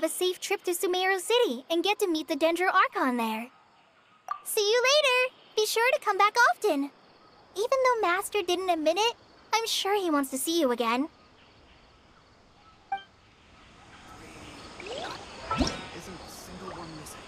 have a safe trip to Sumeru City and get to meet the Sumeru Archon there. See you later! Be sure to come back often. Even though Master didn't admit it, I'm sure he wants to see you again. Isn't a single one missing?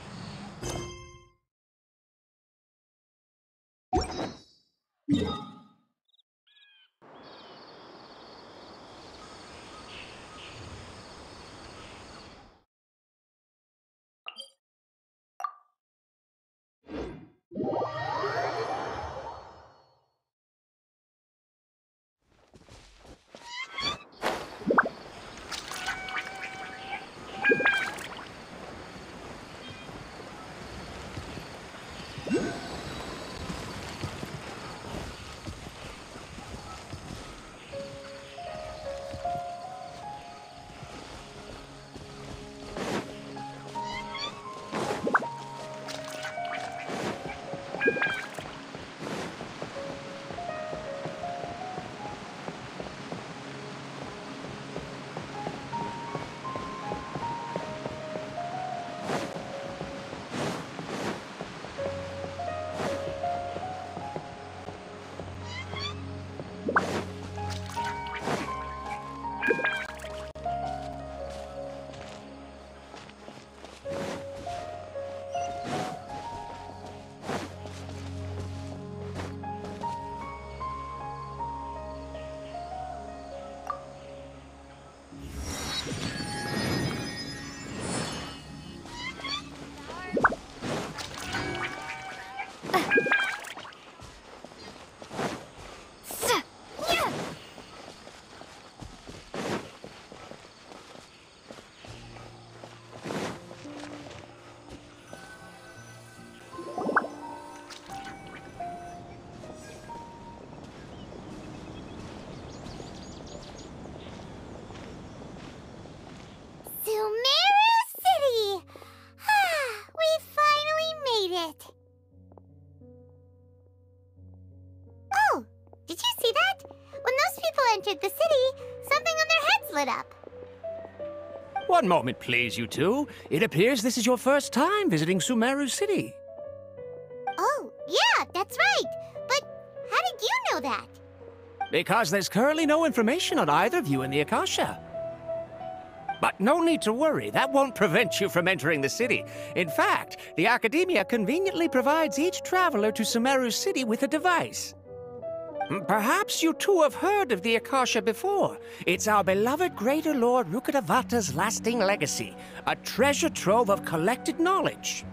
The city, something on their heads lit up. One moment, please, you two. It appears this is your first time visiting Sumeru City. Oh, yeah, that's right. But how did you know that? Because there's currently no information on either of you in the Akasha. But no need to worry, that won't prevent you from entering the city. In fact, the Academia conveniently provides each traveler to Sumeru City with a device. Perhaps you two have heard of the Akasha before. It's our beloved Greater Lord Rukkhadevata's lasting legacy, a treasure trove of collected knowledge.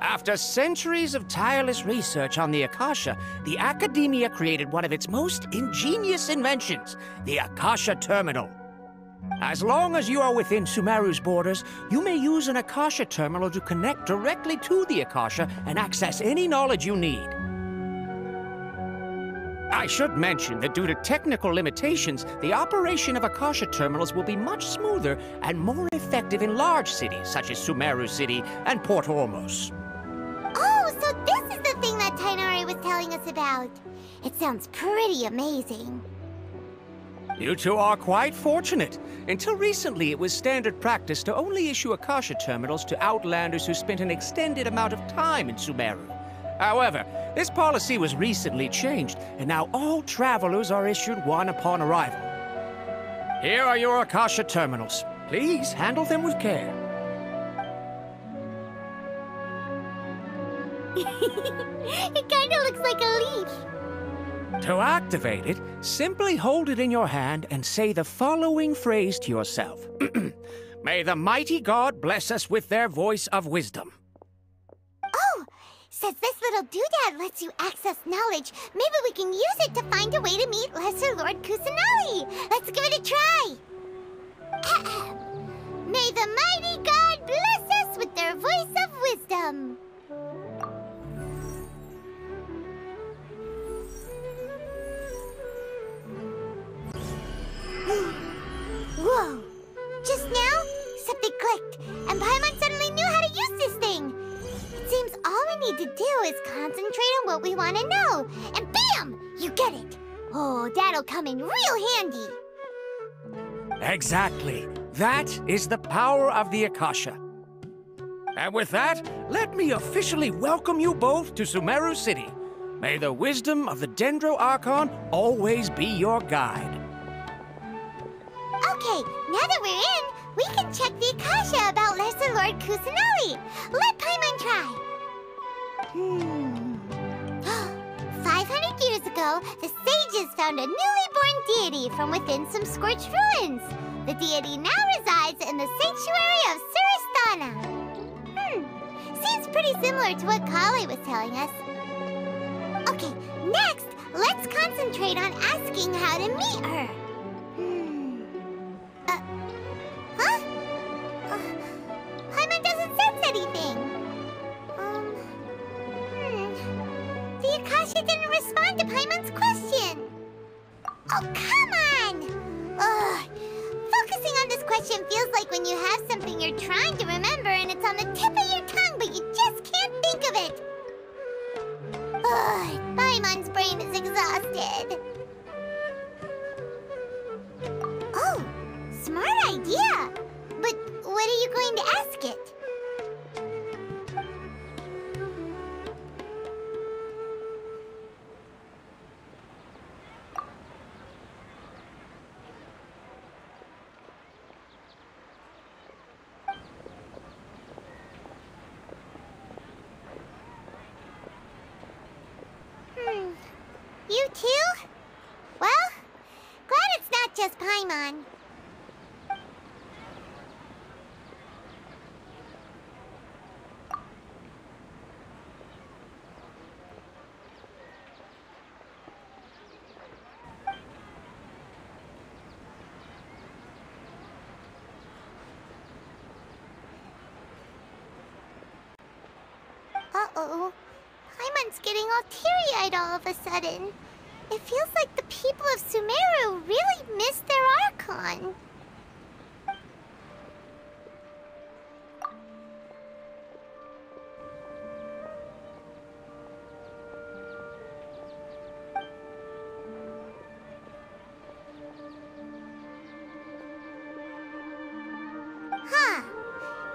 After centuries of tireless research on the Akasha, the Academia created one of its most ingenious inventions, the Akasha Terminal. As long as you are within Sumeru's borders, you may use an Akasha Terminal to connect directly to the Akasha and access any knowledge you need. I should mention that due to technical limitations, the operation of Akasha terminals will be much smoother and more effective in large cities such as Sumeru City and Port Ormos. Oh, so this is the thing that Tainari was telling us about. It sounds pretty amazing. You two are quite fortunate. Until recently, it was standard practice to only issue Akasha terminals to outlanders who spent an extended amount of time in Sumeru. However, this policy was recently changed, and now all travelers are issued one upon arrival. Here are your Akasha terminals. Please handle them with care. It kinda looks like a leaf. To activate it, simply hold it in your hand and say the following phrase to yourself. May the mighty God bless us with their voice of wisdom. Oh! Since this little doodad lets you access knowledge, maybe we can use it to find a way to meet Lesser Lord Kusanali. Let's give it a try. May the mighty God bless us with their voice of wisdom. Whoa! Just now, something clicked, and Paimon suddenly knew how to use this thing. It seems all we need to do is concentrate on what we want to know, and bam! You get it. Oh, that'll come in real handy. Exactly. That is the power of the Akasha. And with that, let me officially welcome you both to Sumeru City. May the wisdom of the Dendro Archon always be your guide. Okay, now that we're in, we can check the Akasha about Lesser Lord Kusanali. Let Paimon try. 500 years ago, the sages found a newly born deity from within some scorched ruins. The deity now resides in the sanctuary of Suristana. Seems pretty similar to what Kali was telling us. Okay, next, let's concentrate on asking how to meet her. Paimon doesn't sense anything. The Akasha didn't respond to Paimon's question. Oh, come on! Ugh. Focusing on this question feels like when you have something you're trying to remember and it's on the tip of your tongue, but you just can't think of it. Ugh, Paimon's brain is exhausted. Oh, smart idea. But what are you going to ask it? You too? Well, glad it's not just Paimon. Uh-oh. Paimon's getting all teary-eyed all of a sudden. It feels like the people of Sumeru really miss their Archon. Huh.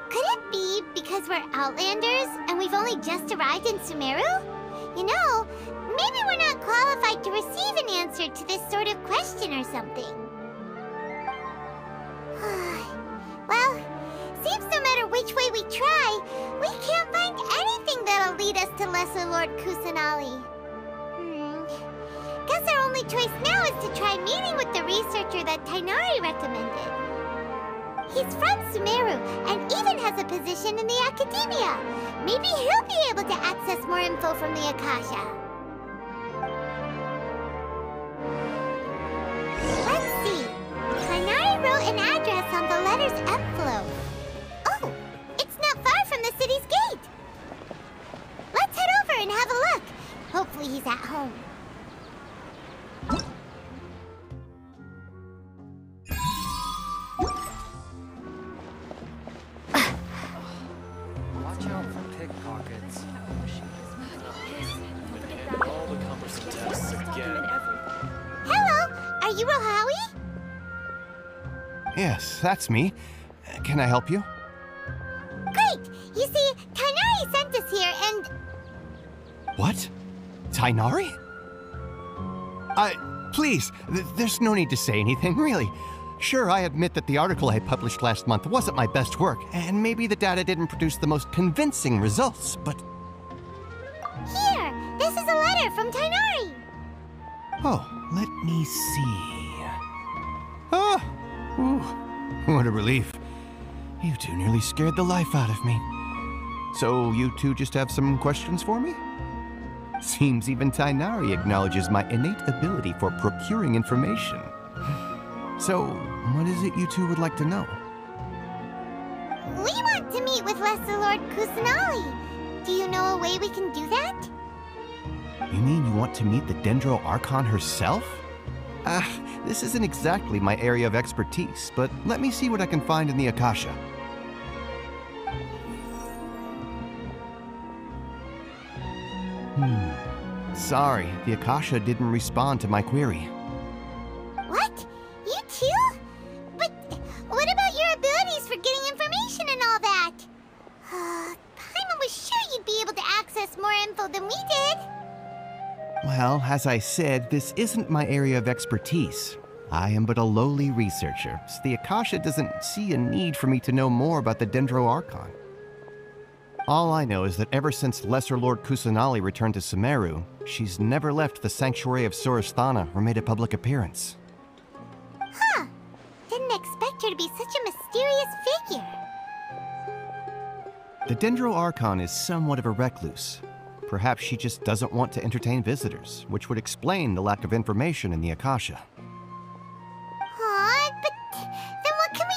Could it be because we're Outlanders and we've only just arrived in Sumeru? You know, maybe we're not qualified to receive an answer to this sort of question or something. Well, seems no matter which way we try, we can't find anything that'll lead us to Lesser Lord Kusanali. Guess our only choice now is to try meeting with the researcher that Tainari recommended. He's from Sumeru and even has a position in the academia. Maybe he'll be able to access more info from the Akasha. Let's see. Tainari wrote an address on the letter's envelope. Oh, it's not far from the city's gate. Let's head over and have a look. Hopefully he's at home. Watch out for pickpockets. All the cumbersome tests again. Hello, are you Rohawi? Yes, that's me. Can I help you? Great! You see, Tainari sent us here and... What? Tainari? Please, there's no need to say anything, really. Sure, I admit that the article I published last month wasn't my best work, and maybe the data didn't produce the most convincing results, but... Here! This is a letter from Tainari! Oh, let me see... Ah! Ooh, what a relief. You two nearly scared the life out of me. So, you two just have some questions for me? Seems even Tainari acknowledges my innate ability for procuring information. So, what is it you two would like to know? We want to meet with Lesser Lord Kusanali. Do you know a way we can do that? You mean you want to meet the Dendro Archon herself? This isn't exactly my area of expertise, but let me see what I can find in the Akasha. Sorry, the Akasha didn't respond to my query. What? You too? But what about your Well, as I said, this isn't my area of expertise. I am but a lowly researcher, so the Akasha doesn't see a need for me to know more about the Dendro Archon. All I know is that ever since Lesser Lord Kusanali returned to Sumeru, she's never left the Sanctuary of Sorasthana or made a public appearance. Huh. Didn't expect her to be such a mysterious figure. The Dendro Archon is somewhat of a recluse. Perhaps she just doesn't want to entertain visitors, which would explain the lack of information in the Akasha. Aw, but then what can we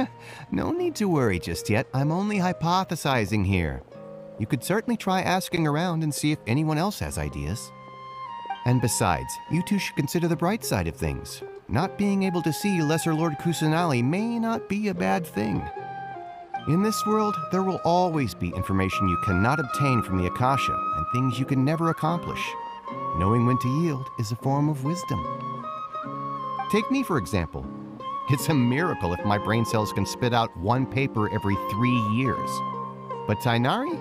do? No need to worry just yet. I'm only hypothesizing here. You could certainly try asking around and see if anyone else has ideas. And besides, you two should consider the bright side of things. Not being able to see Lesser Lord Kusanali may not be a bad thing. In this world, there will always be information you cannot obtain from the Akasha and things you can never accomplish. Knowing when to yield is a form of wisdom. Take me, for example. It's a miracle if my brain cells can spit out one paper every 3 years. But Tainari?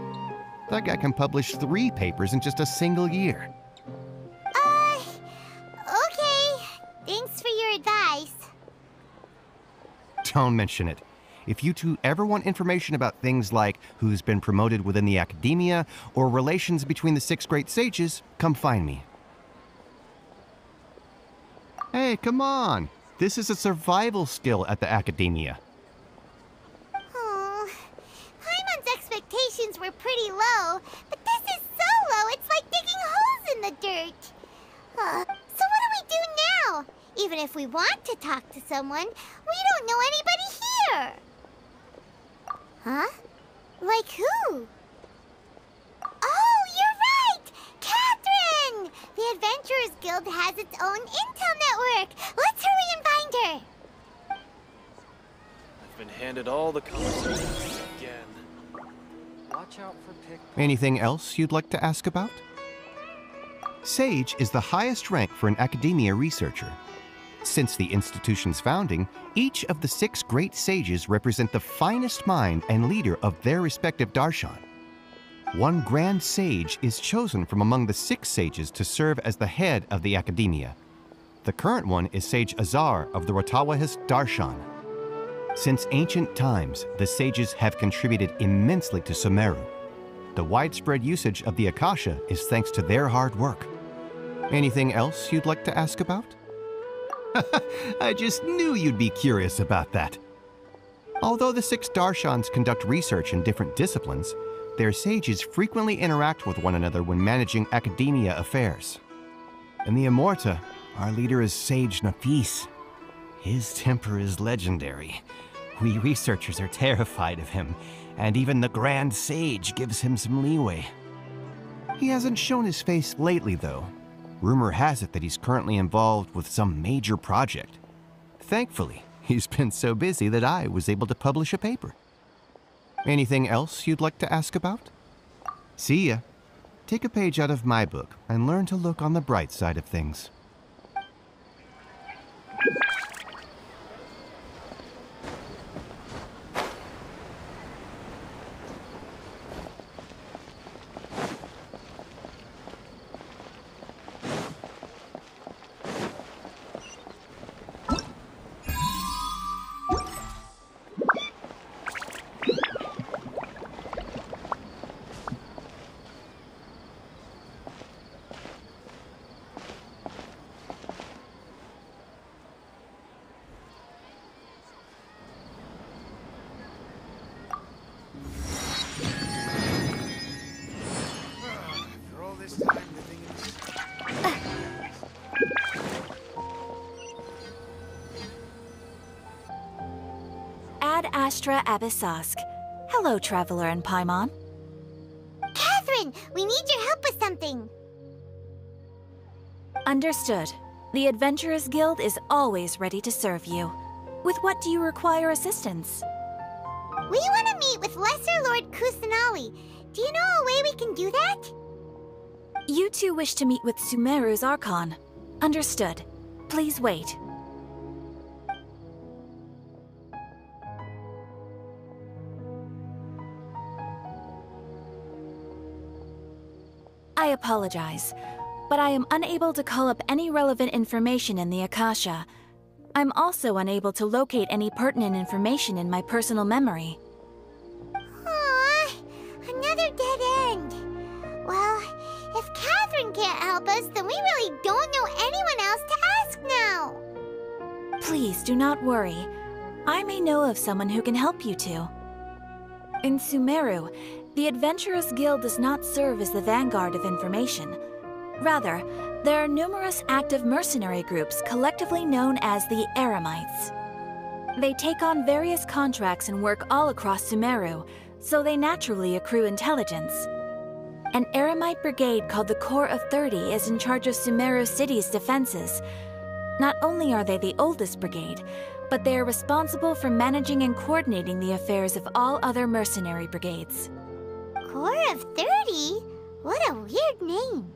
That guy can publish 3 papers in just a single year. Okay. Thanks for your advice. Don't mention it. If you two ever want information about things like who's been promoted within the academia or relations between the 6 great sages, come find me. Hey, come on! This is a survival skill at the academia. Oh, Paimon's expectations were pretty low, but this is so low it's like digging holes in the dirt. So what do we do now? Even if we want to talk to someone, we don't know anybody here. Huh? Like who? Oh, you're right! Catherine! The Adventurers Guild has its own intel network. Let's hurry and find her. I've been handed all the cumbersome tasks again. Watch out for pickpockets. Anything else you'd like to ask about? Sage is the highest rank for an academia researcher. Since the institution's founding, each of the 6 great sages represent the finest mind and leader of their respective darshan. One grand sage is chosen from among the 6 sages to serve as the head of the academia. The current one is Sage Azar of the Rotawahist darshan. Since ancient times, the sages have contributed immensely to Sumeru. The widespread usage of the Akasha is thanks to their hard work. Anything else you'd like to ask about? I just knew you'd be curious about that. Although the 6 darshans conduct research in different disciplines, their sages frequently interact with one another when managing academia affairs. In the Immorta, our leader is Sage Nafis. His temper is legendary. We researchers are terrified of him, and even the Grand Sage gives him some leeway. He hasn't shown his face lately, though. Rumor has it that he's currently involved with some major project. Thankfully, he's been so busy that I was able to publish a paper. Anything else you'd like to ask about? See ya. Take a page out of my book and learn to look on the bright side of things. Ad Astra Abyssosk. Hello, Traveler and Paimon. Catherine, we need your help with something. Understood. The Adventurers Guild is always ready to serve you. With what do you require assistance? We want to meet with Lesser Lord Kusanali. Do you know a way we can do that? You two wish to meet with Sumeru's Archon. Understood. Please wait. I apologize, but I am unable to call up any relevant information in the Akasha. I'm also unable to locate any pertinent information in my personal memory. Aww, another dead end. Well, if Catherine can't help us, then we really don't know anyone else to ask now. Please do not worry. I may know of someone who can help you two. In Sumeru, the Adventurers Guild does not serve as the vanguard of information. Rather, there are numerous active mercenary groups collectively known as the Eremites. They take on various contracts and work all across Sumeru, so they naturally accrue intelligence. An Eremite brigade called the Corps of 30 is in charge of Sumeru City's defenses. Not only are they the oldest brigade, but they are responsible for managing and coordinating the affairs of all other mercenary brigades. Corps of 30? What a weird name.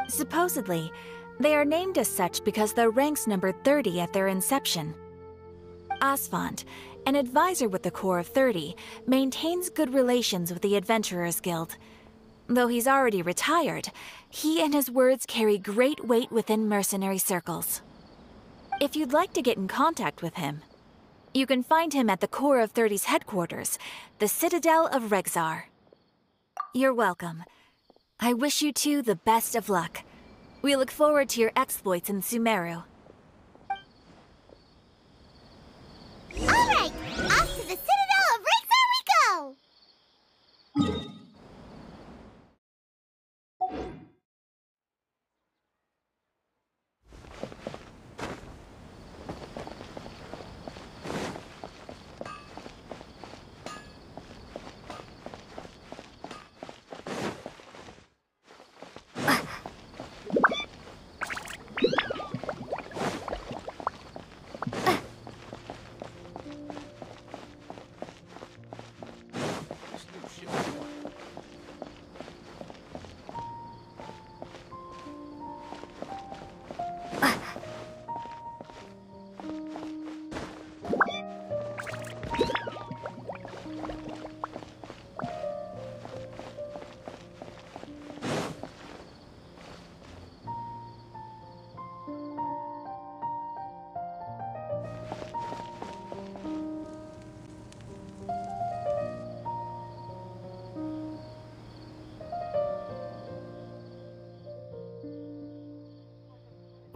Supposedly, they are named as such because their ranks numbered 30 at their inception. Asfand, an advisor with the Corps of 30, maintains good relations with the Adventurers Guild. Though he's already retired, he and his words carry great weight within mercenary circles. If you'd like to get in contact with him, you can find him at the Corps of 30's headquarters, the Citadel of Regzar. You're welcome. I wish you two the best of luck. We look forward to your exploits in Sumeru. Alright, off to the Citadel of Regzar we go!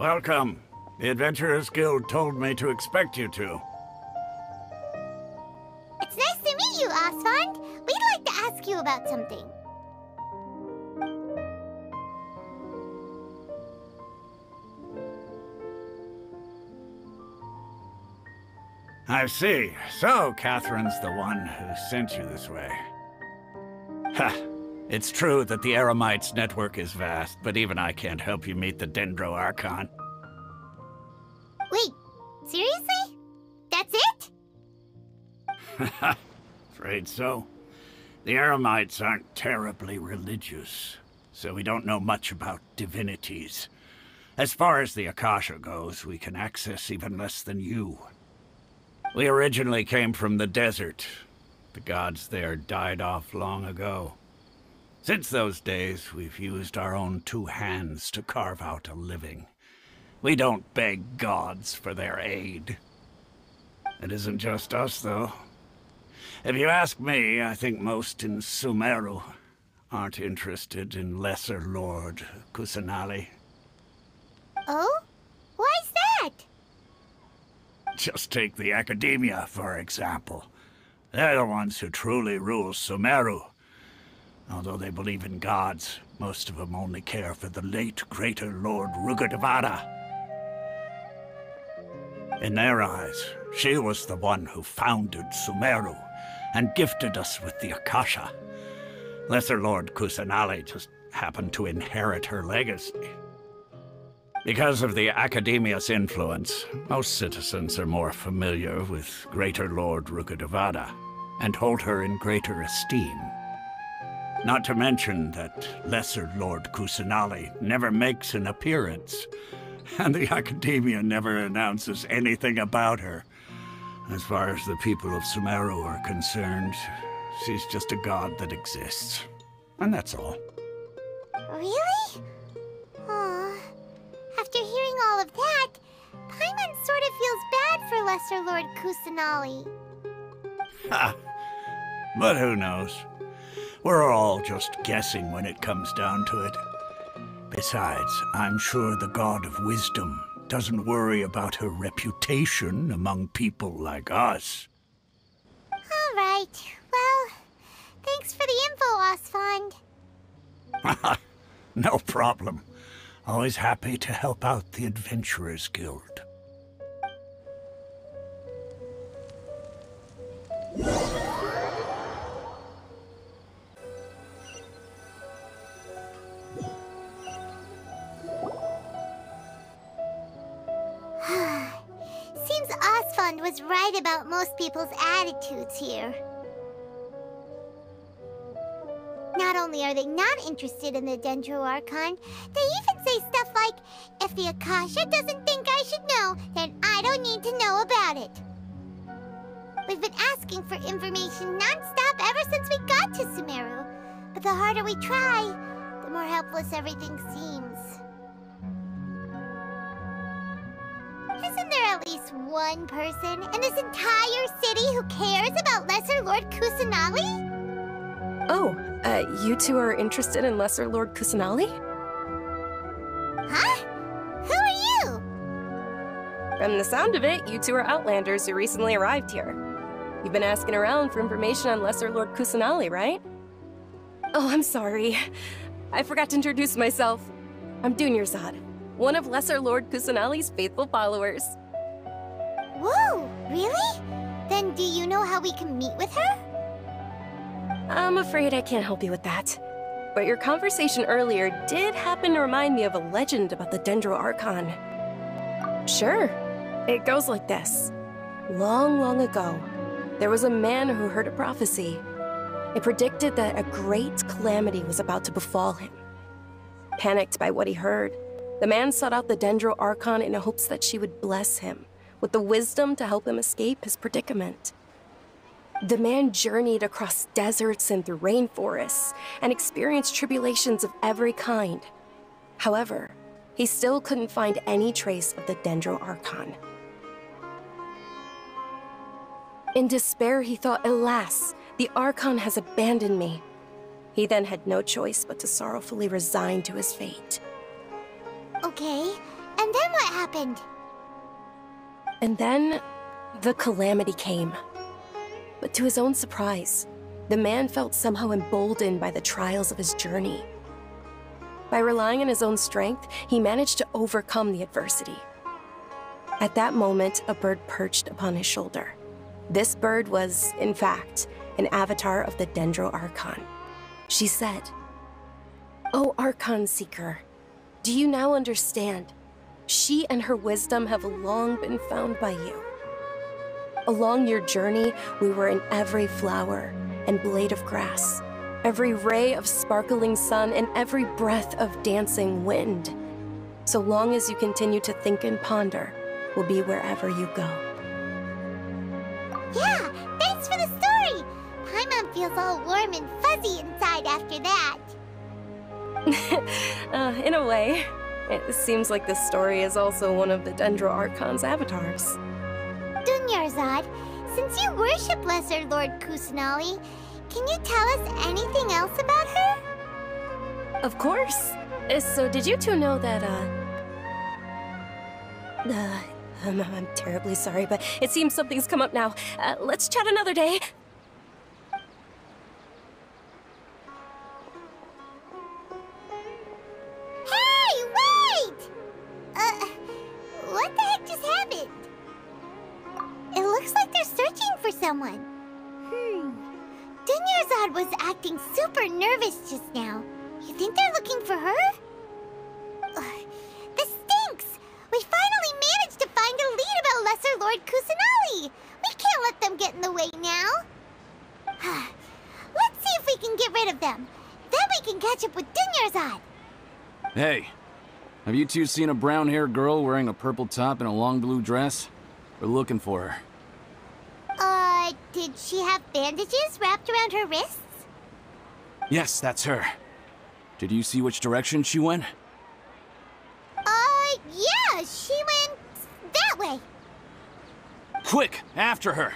Welcome. The Adventurers Guild told me to expect you two. It's nice to meet you, Asfand. We'd like to ask you about something. I see. So, Catherine's the one who sent you this way. Ha! It's true that the Eremites' network is vast, but even I can't help you meet the Sumeru Archon. Wait, seriously? That's it? Afraid so. The Eremites aren't terribly religious, so we don't know much about divinities. As far as the Akasha goes, we can access even less than you. We originally came from the desert. The gods there died off long ago. Since those days, we've used our own two hands to carve out a living. We don't beg gods for their aid. It isn't just us, though. If you ask me, I think most in Sumeru aren't interested in Lesser Lord Kusanali. Oh? Why's that? Just take the Academia, for example. They're the ones who truly rule Sumeru. Although they believe in gods, most of them only care for the late Greater Lord Rukkhadevata. In their eyes, she was the one who founded Sumeru and gifted us with the Akasha. Lesser Lord Kusanali just happened to inherit her legacy. Because of the Academia's influence, most citizens are more familiar with Greater Lord Rukkhadevata and hold her in greater esteem. Not to mention that Lesser Lord Kusanali never makes an appearance, and the Academia never announces anything about her. As far as the people of Sumeru are concerned, she's just a god that exists. And that's all. feels bad for Lesser Lord Kusanali. Ha! But who knows? We're all just guessing when it comes down to it. Besides, I'm sure the God of Wisdom doesn't worry about her reputation among people like us. All right. Well, thanks for the info, Osfond. No problem. Always happy to help out the Adventurers Guild. Seems Osfond was right about most people's attitudes here. Not only are they not interested in the Dendro Archon, they even say stuff like, if the Akasha doesn't think I should know, then I don't need to know about it. We've been asking for information non-stop ever since we got to Sumeru. But the harder we try, the more helpless everything seems. Isn't there at least one person in this entire city who cares about Lesser Lord Kusanali? Oh, you two are interested in Lesser Lord Kusanali? Huh? Who are you? From the sound of it, you two are Outlanders who recently arrived here. You've been asking around for information on Lesser Lord Kusanali, right? Oh, I'm sorry. I forgot to introduce myself. I'm Dunyarzad, one of Lesser Lord Kusanali's faithful followers. Whoa, really? Then do you know how we can meet with her? I'm afraid I can't help you with that. But your conversation earlier did happen to remind me of a legend about the Dendro Archon. Sure. It goes like this. Long, long ago, there was a man who heard a prophecy. It predicted that a great calamity was about to befall him. Panicked by what he heard, the man sought out the Dendro Archon in hopes that she would bless him with the wisdom to help him escape his predicament. The man journeyed across deserts and through rainforests and experienced tribulations of every kind. However, he still couldn't find any trace of the Dendro Archon. In despair, he thought, alas, the Archon has abandoned me. He then had no choice but to sorrowfully resign to his fate. Okay, and then what happened? And then, the calamity came. But to his own surprise, the man felt somehow emboldened by the trials of his journey. By relying on his own strength, he managed to overcome the adversity. At that moment, a bird perched upon his shoulder. This bird was, in fact, an avatar of the Dendro Archon. She said, "O Archon Seeker, do you now understand? She and her wisdom have long been found by you. Along your journey, we were in every flower and blade of grass, every ray of sparkling sun, and every breath of dancing wind. So long as you continue to think and ponder, we'll be wherever you go." Yeah, thanks for the story! Paimon feels all warm and fuzzy inside after that. In a way, it seems like this story is also one of the Dendro Archon's avatars. Dunyarzad, since you worship Lesser Lord Kusanali, can you tell us anything else about her? Of course. So did you two know that, I'm terribly sorry, but it seems something's come up now. Let's chat another day. Hey, wait! What the heck just happened? It looks like they're searching for someone. Dunyarzad was acting super nervous just now. You think they're looking for her? This stinks! We finally managed to find a lead about Lesser Lord Kusanali! We can't let them get in the way now. Let's see if we can get rid of them. Then we can catch up with Dunyarzad. Hey, have you two seen a brown-haired girl wearing a purple top and a long blue dress? We're looking for her. Did she have bandages wrapped around her wrists? Yes, that's her. Did you see which direction she went? Yeah, she went that way. Quick, after her!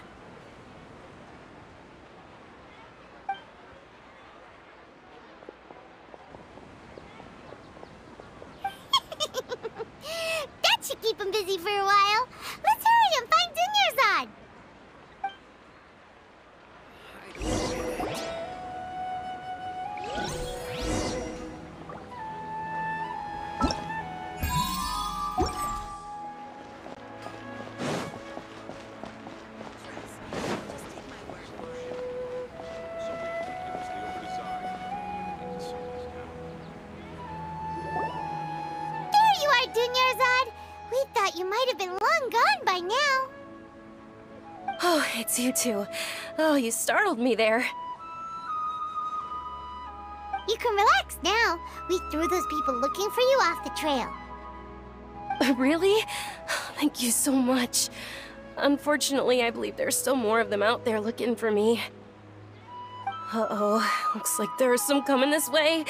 That should keep him busy for a while. Let's hurry and find Dunyarzad. Dunyarzad, we thought you might have been long gone by now. Oh, it's you two. Oh, you startled me there. You can relax now. We threw those people looking for you off the trail. Really? Thank you so much. Unfortunately, I believe there's still more of them out there looking for me. Uh-oh, looks like there are some coming this way.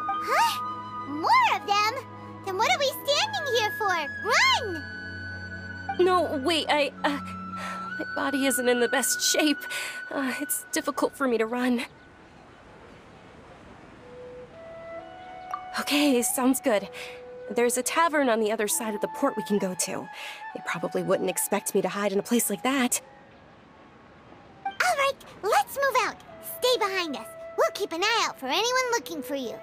Huh? More of them? Then what are we standing here for? Run! No, wait, my body isn't in the best shape. It's difficult for me to run. Okay, sounds good. There's a tavern on the other side of the port we can go to. They probably wouldn't expect me to hide in a place like that. All right, let's move out. Stay behind us. We'll keep an eye out for anyone looking for you.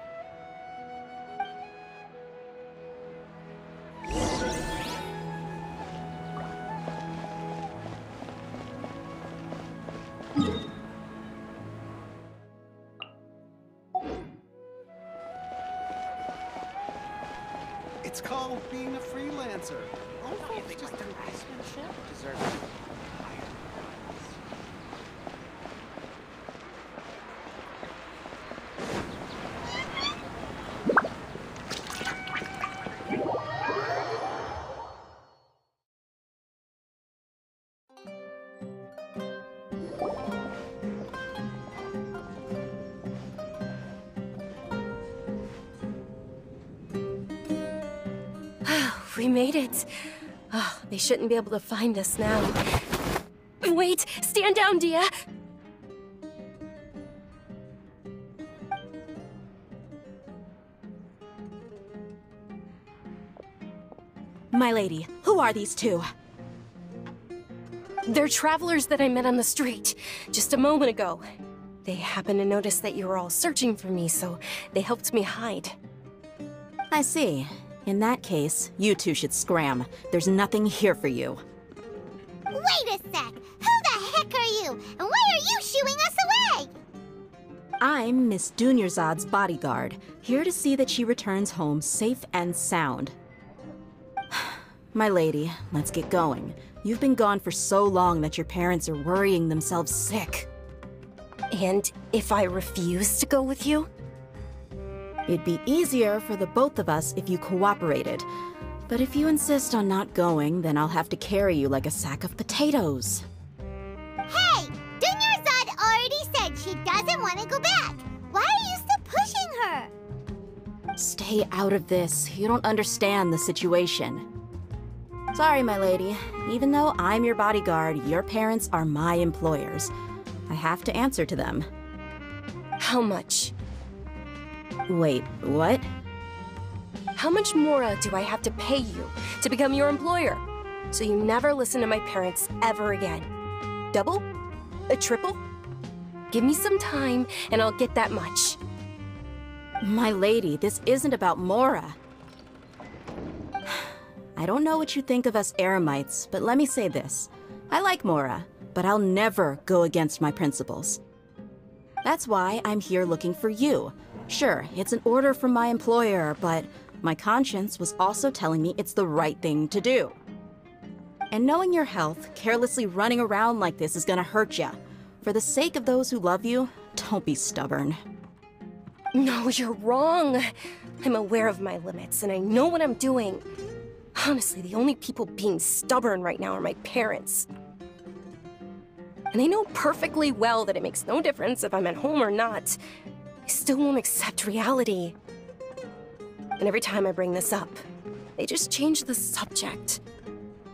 It's called being a freelancer. Oh, folks just do craftsmanship. Deserve it. We made it. Oh, they shouldn't be able to find us now. Wait! Stand down, Dia! My lady, who are these two? They're travelers that I met on the street just a moment ago. They happened to notice that you were all searching for me, so they helped me hide. I see. In that case, you two should scram. There's nothing here for you. Wait a sec! Who the heck are you? And why are you shooing us away? I'm Miss Dunyarzad's bodyguard, here to see that she returns home safe and sound. My lady, let's get going. You've been gone for so long that your parents are worrying themselves sick. And if I refuse to go with you? It'd be easier for the both of us if you cooperated. But if you insist on not going, then I'll have to carry you like a sack of potatoes. Hey! Dunyarzad already said she doesn't want to go back. Why are you still pushing her? Stay out of this. You don't understand the situation. Sorry, my lady. Even though I'm your bodyguard, your parents are my employers. I have to answer to them. How much? Wait, what? How much more do I have to pay you to become your employer? So you never listen to my parents ever again. Double? A triple? Give me some time and I'll get that much. My lady, this isn't about Mora. I don't know what you think of us Eremites, but let me say this. I like Mora, but I'll never go against my principles. That's why I'm here looking for you. Sure, it's an order from my employer, but my conscience was also telling me it's the right thing to do. And knowing your health, carelessly running around like this is gonna hurt ya. For the sake of those who love you, don't be stubborn. No, you're wrong. I'm aware of my limits, and I know what I'm doing. Honestly, the only people being stubborn right now are my parents. And they know perfectly well that it makes no difference if I'm at home or not. I still won't accept reality. And every time I bring this up, they just change the subject.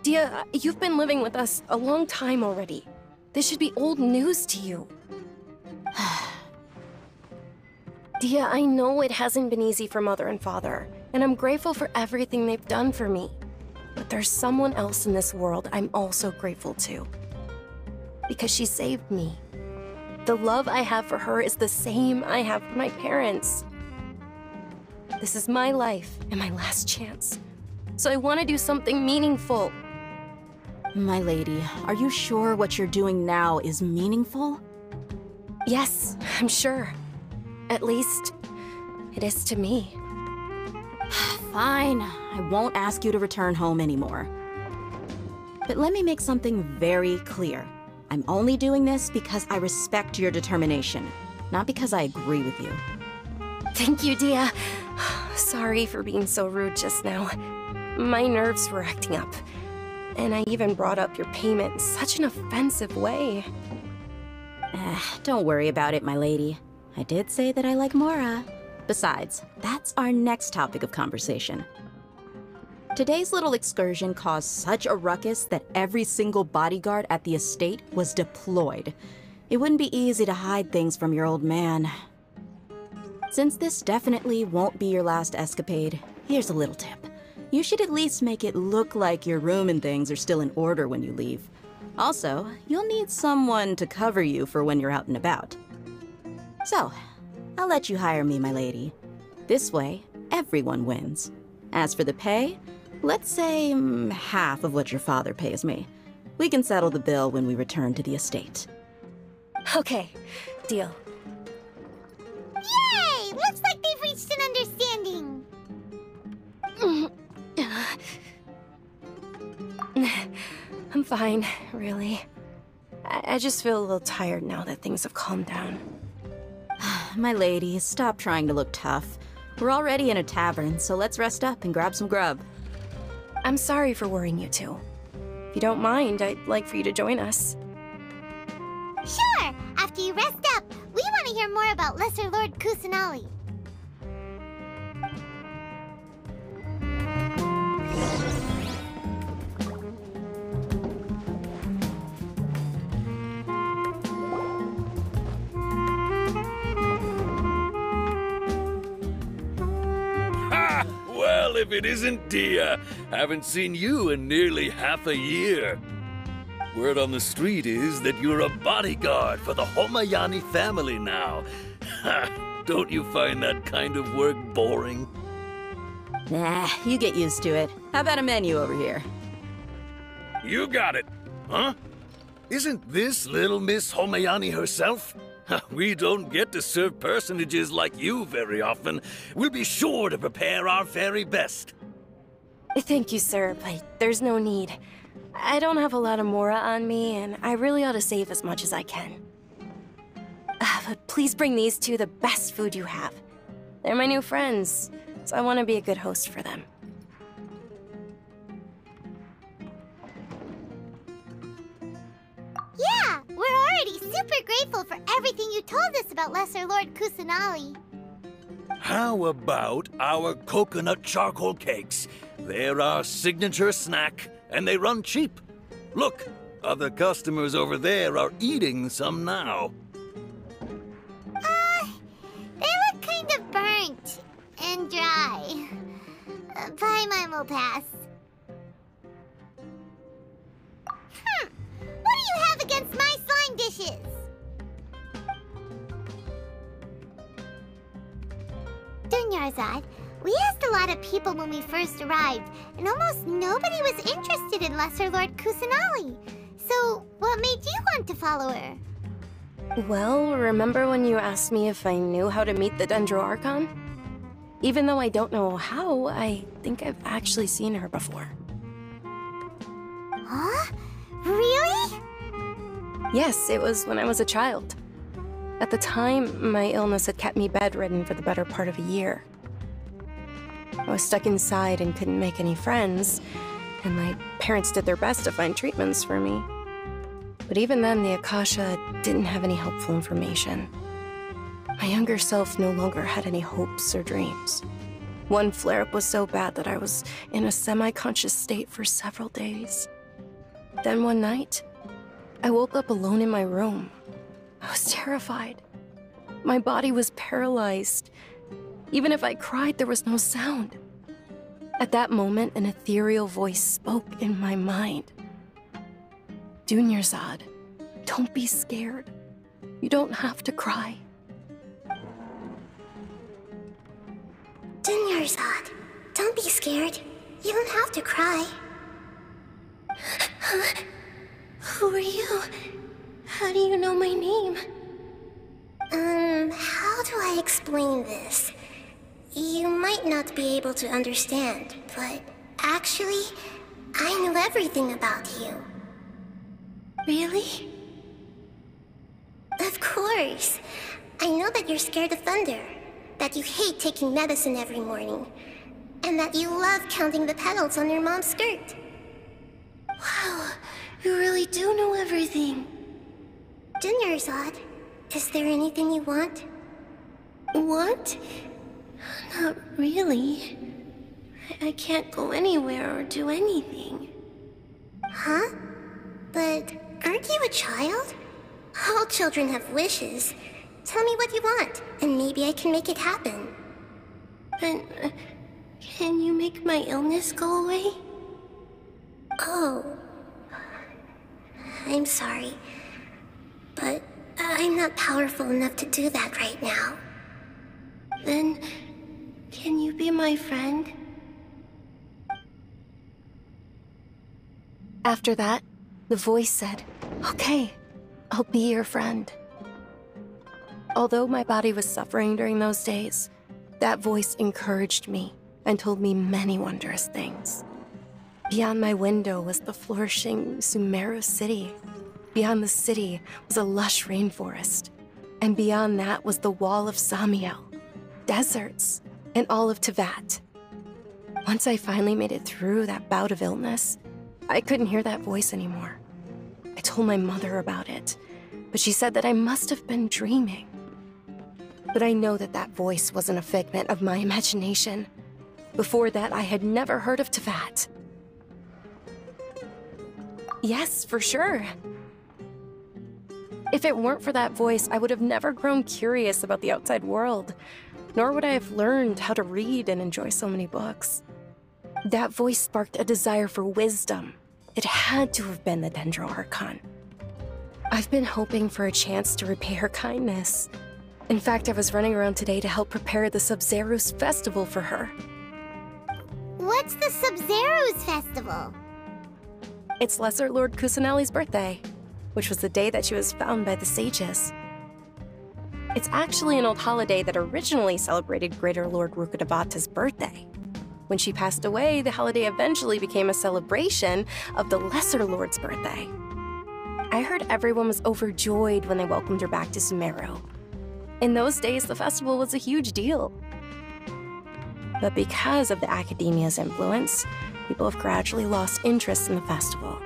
Dia, you've been living with us a long time already. This should be old news to you. Dia, I know it hasn't been easy for Mother and Father, and I'm grateful for everything they've done for me. But there's someone else in this world I'm also grateful to. Because she saved me. The love I have for her is the same I have for my parents. This is my life and my last chance. So I want to do something meaningful. My lady, are you sure what you're doing now is meaningful? Yes, I'm sure. At least, it is to me. Fine, I won't ask you to return home anymore. But let me make something very clear. I'm only doing this because I respect your determination, not because I agree with you. Thank you, Dia. Sorry for being so rude just now. My nerves were acting up. And I even brought up your payment in such an offensive way. Don't worry about it, my lady. I did say that I like Mora. Besides, that's our next topic of conversation. Today's little excursion caused such a ruckus that every single bodyguard at the estate was deployed. It wouldn't be easy to hide things from your old man. Since this definitely won't be your last escapade, here's a little tip. You should at least make it look like your room and things are still in order when you leave. Also, you'll need someone to cover you for when you're out and about. So, I'll let you hire me, my lady. This way, everyone wins. As for the pay, let's say half of what your father pays me. We can settle the bill when we return to the estate. Okay, deal. Yay! Looks like they've reached an understanding. I'm fine, really. I just feel a little tired now that things have calmed down. My lady, stop trying to look tough. We're already in a tavern, so let's rest up and grab some grub. I'm sorry for worrying you two. If you don't mind, I'd like for you to join us. Sure! After you rest up, we want to hear more about Lesser Lord Kusanali. Well, if it isn't Dia, haven't seen you in nearly half a year. Word on the street is that you're a bodyguard for the Homayani family now. Don't you find that kind of work boring? Nah, you get used to it. How about a menu over here? You got it, huh? Isn't this little Miss Homayani herself? We don't get to serve personages like you very often. We'll be sure to prepare our very best. Thank you, sir, but there's no need. I don't have a lot of Mora on me, and I really ought to save as much as I can. But please bring these two the best food you have. They're my new friends, so I want to be a good host for them. Yeah, we're already super grateful for everything you told us about Lesser Lord Kusanali. How about our coconut charcoal cakes? They're our signature snack, and they run cheap. Look, other customers over there are eating some now. They look kind of burnt and dry. Paimon will pass. What do you have against my slime dishes? Dunyarzad, we asked a lot of people when we first arrived, and almost nobody was interested in Lesser Lord Kusanali. So, what made you want to follow her? Well, remember when you asked me if I knew how to meet the Sumeru Archon? Even though I don't know how, I think I've actually seen her before. Huh? Really? Yes, it was when I was a child. At the time, my illness had kept me bedridden for the better part of a year. I was stuck inside and couldn't make any friends, and my parents did their best to find treatments for me. But even then, the Akasha didn't have any helpful information. My younger self no longer had any hopes or dreams. One flare-up was so bad that I was in a semi-conscious state for several days. Then one night, I woke up alone in my room. I was terrified. My body was paralyzed. Even if I cried, there was no sound. At that moment, an ethereal voice spoke in my mind. Dunyarzad, don't be scared. You don't have to cry. Dunyarzad, don't be scared. You don't have to cry. Who are you? How do you know my name? How do I explain this? You might not be able to understand, but actually, I know everything about you. Really? Of course. I know that you're scared of thunder, that you hate taking medicine every morning, and that you love counting the petals on your mom's skirt. Wow, you really do know everything. Dunyarzad, is there anything you want? Want? Not really. I can't go anywhere or do anything. Huh? But aren't you a child? All children have wishes. Tell me what you want, and maybe I can make it happen. But, can you make my illness go away? Oh. I'm sorry. But I'm not powerful enough to do that right now. Then, can you be my friend? After that, the voice said, "Okay, I'll be your friend." Although my body was suffering during those days, that voice encouraged me and told me many wondrous things. Beyond my window was the flourishing Sumeru city. Beyond the city was a lush rainforest. And beyond that was the wall of Samiel, deserts, and all of Teyvat. Once I finally made it through that bout of illness, I couldn't hear that voice anymore. I told my mother about it, but she said that I must have been dreaming. But I know that that voice wasn't a figment of my imagination. Before that, I had never heard of Teyvat. Yes, for sure. If it weren't for that voice, I would have never grown curious about the outside world, nor would I have learned how to read and enjoy so many books. That voice sparked a desire for wisdom. It had to have been the Sumeru Archon. I've been hoping for a chance to repay her kindness. In fact, I was running around today to help prepare the Sub-Zerus festival for her. What's the Sub-Zerus festival? It's Lesser Lord Kusanali's birthday, which was the day that she was found by the sages. It's actually an old holiday that originally celebrated Greater Lord Rukkhadevata's birthday. When she passed away, the holiday eventually became a celebration of the Lesser Lord's birthday. I heard everyone was overjoyed when they welcomed her back to Sumeru. In those days, the festival was a huge deal. But because of the Academia's influence, people have gradually lost interest in the festival.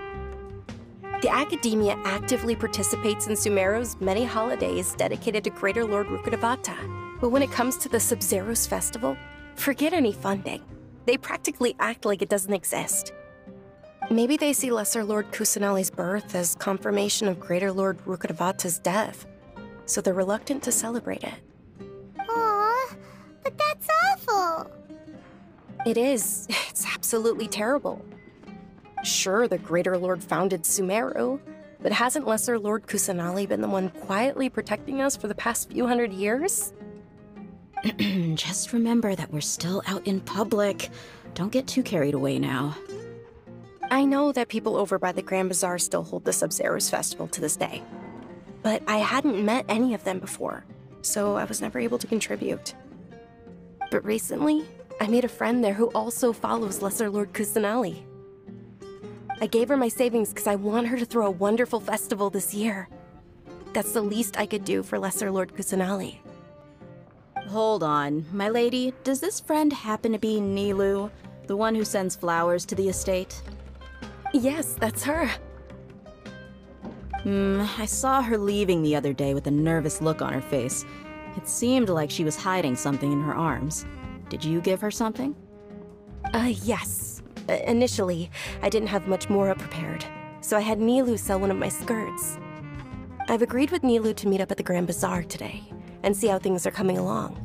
The Academia actively participates in Sumeru's many holidays dedicated to Greater Lord Rukkhadevata. But when it comes to the Sub-Zerus festival, forget any funding. They practically act like it doesn't exist. Maybe they see Lesser Lord Kusanali's birth as confirmation of Greater Lord Rukkhadevata's death, so they're reluctant to celebrate it. Aww, but that's awful. It is. It's absolutely terrible. Sure, the Greater Lord founded Sumeru, but hasn't Lesser Lord Kusanali been the one quietly protecting us for the past few hundred years? Just remember that we're still out in public. Don't get too carried away now. I know that people over by the Grand Bazaar still hold the Sub-Zerus festival to this day, but I hadn't met any of them before, so I was never able to contribute. But recently, I made a friend there who also follows Lesser Lord Kusanali. I gave her my savings because I want her to throw a wonderful festival this year. That's the least I could do for Lesser Lord Kusanali. Hold on, my lady, does this friend happen to be Nilu, the one who sends flowers to the estate? Yes, that's her. I saw her leaving the other day with a nervous look on her face. It seemed like she was hiding something in her arms. Did you give her something? Yes. Initially, I didn't have much more prepared, so I had Nilou sell one of my skirts. I've agreed with Nilou to meet up at the Grand Bazaar today, and see how things are coming along.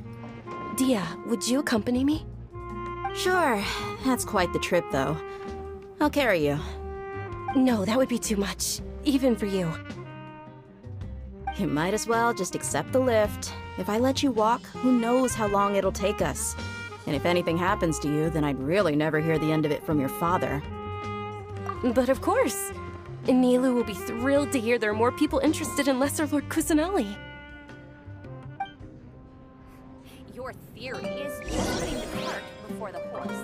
Dia, would you accompany me? Sure. That's quite the trip, though. I'll carry you. No, that would be too much, even for you. You might as well just accept the lift. If I let you walk, who knows how long it'll take us. And if anything happens to you, then I'd really never hear the end of it from your father. But of course. Nilou will be thrilled to hear there are more people interested in Lesser Lord Kusanali. Your theory is just putting the cart before the horse.